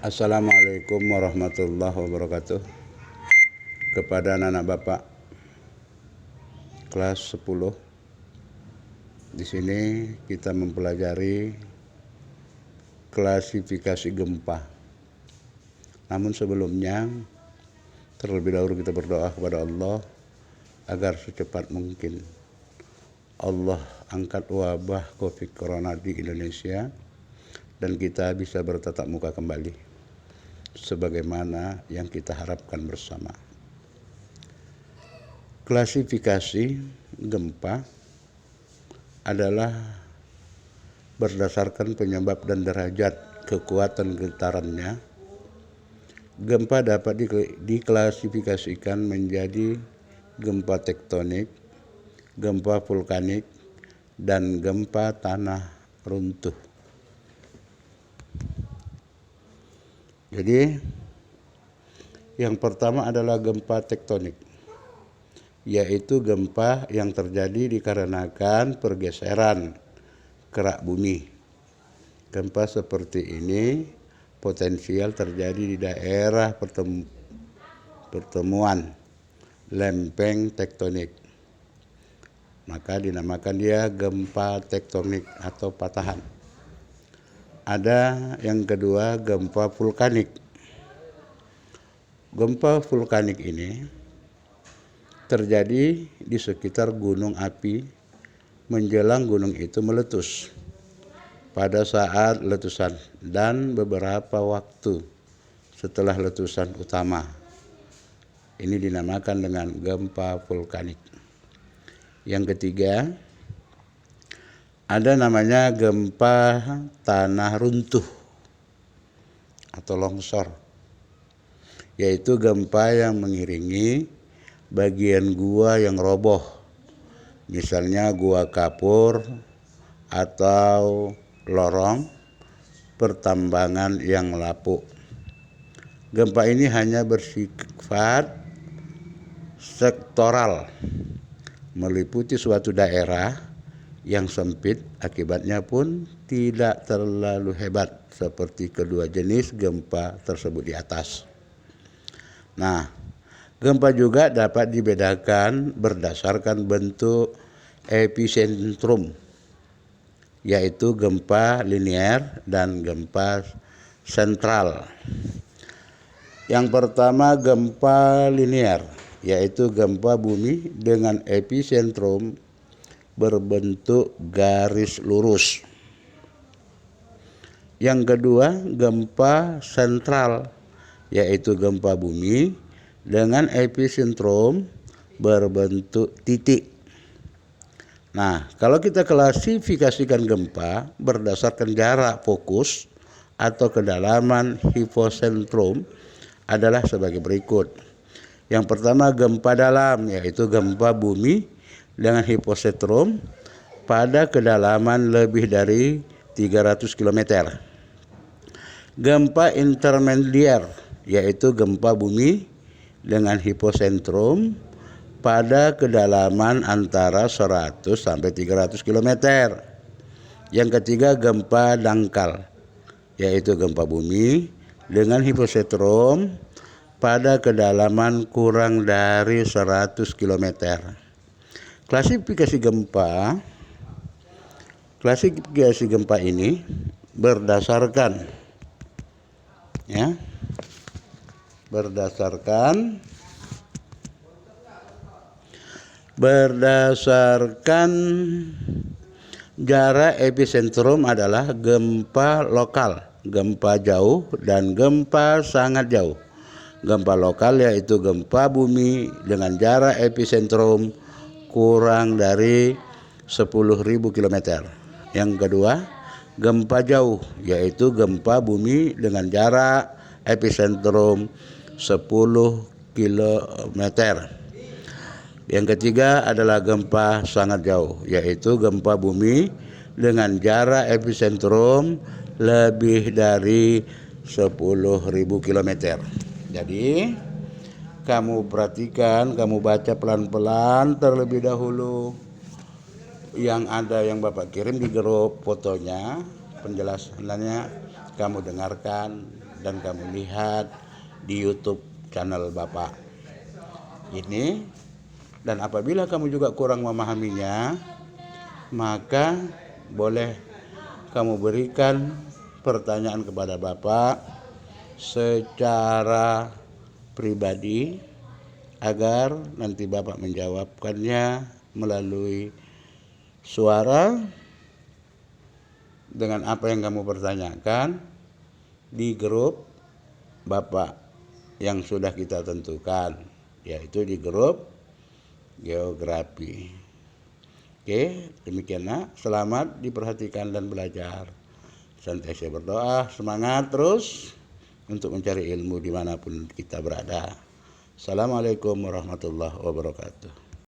Assalamualaikum warahmatullahi wabarakatuh. Kepada anak-anak Bapak kelas 10. Di sini kita mempelajari klasifikasi gempa. Namun sebelumnya, terlebih dahulu kita berdoa kepada Allah agar secepat mungkin Allah angkat wabah COVID Corona di Indonesia dan kita bisa bertatap muka kembali sebagaimana yang kita harapkan bersama. Klasifikasi gempa adalah berdasarkan penyebab dan derajat kekuatan getarannya. Gempa dapat diklasifikasikan menjadi gempa tektonik, gempa vulkanik, dan gempa tanah runtuh. Jadi yang pertama adalah gempa tektonik, yaitu gempa yang terjadi dikarenakan pergeseran kerak bumi. Gempa seperti ini potensial terjadi di daerah pertemuan lempeng tektonik. Maka dinamakan dia gempa tektonik atau patahan. Ada yang kedua, gempa vulkanik. Gempa vulkanik ini terjadi di sekitar gunung api menjelang gunung itu meletus pada saat letusan dan beberapa waktu setelah letusan utama. Ini dinamakan dengan gempa vulkanik. Yang ketiga, ada namanya gempa tanah runtuh atau longsor, yaitu gempa yang mengiringi bagian gua yang roboh, misalnya gua kapur atau lorong pertambangan yang lapuk. Gempa ini hanya bersifat sektoral, meliputi suatu daerah yang sempit, akibatnya pun tidak terlalu hebat seperti kedua jenis gempa tersebut di atas. Nah, gempa juga dapat dibedakan berdasarkan bentuk epicentrum, yaitu gempa linier dan gempa sentral. Yang pertama, gempa linier, yaitu gempa bumi dengan epicentrum berbentuk garis lurus. Yang kedua, gempa sentral, yaitu gempa bumi dengan epicentrum berbentuk titik. Nah, kalau kita klasifikasikan gempa berdasarkan jarak fokus atau kedalaman hipocentrum adalah sebagai berikut. Yang pertama, gempa dalam, yaitu gempa bumi dengan hipocentrum pada kedalaman lebih dari 300 km. Gempa intermedier, yaitu gempa bumi dengan hipocentrum pada kedalaman antara 100 sampai 300 km. Yang ketiga, gempa dangkal, yaitu gempa bumi dengan hipocentrum pada kedalaman kurang dari 100 km. Klasifikasi gempa ini berdasarkan jarak epicentrum adalah gempa lokal, gempa jauh, dan gempa sangat jauh. Gempa lokal yaitu gempa bumi dengan jarak epicentrum kurang dari 10.000 km. Yang kedua, gempa jauh, yaitu gempa bumi dengan jarak epicentrum 10 km. Yang ketiga adalah gempa sangat jauh, yaitu gempa bumi dengan jarak epicentrum lebih dari 10.000 km. Jadi kamu perhatikan, kamu baca pelan-pelan terlebih dahulu. Yang ada yang Bapak kirim di grup fotonya, penjelasannya kamu dengarkan dan kamu lihat di YouTube channel Bapak ini. Dan apabila kamu juga kurang memahaminya, maka boleh kamu berikan pertanyaan kepada Bapak secara pribadi agar nanti Bapak menjawabkannya melalui suara dengan apa yang kamu pertanyakan di grup Bapak yang sudah kita tentukan, yaitu di grup geografi. Oke, demikianlah. Selamat diperhatikan dan belajar. Senantiasa berdoa, semangat terus untuk mencari ilmu dimanapun kita berada. Assalamualaikum warahmatullahi wabarakatuh.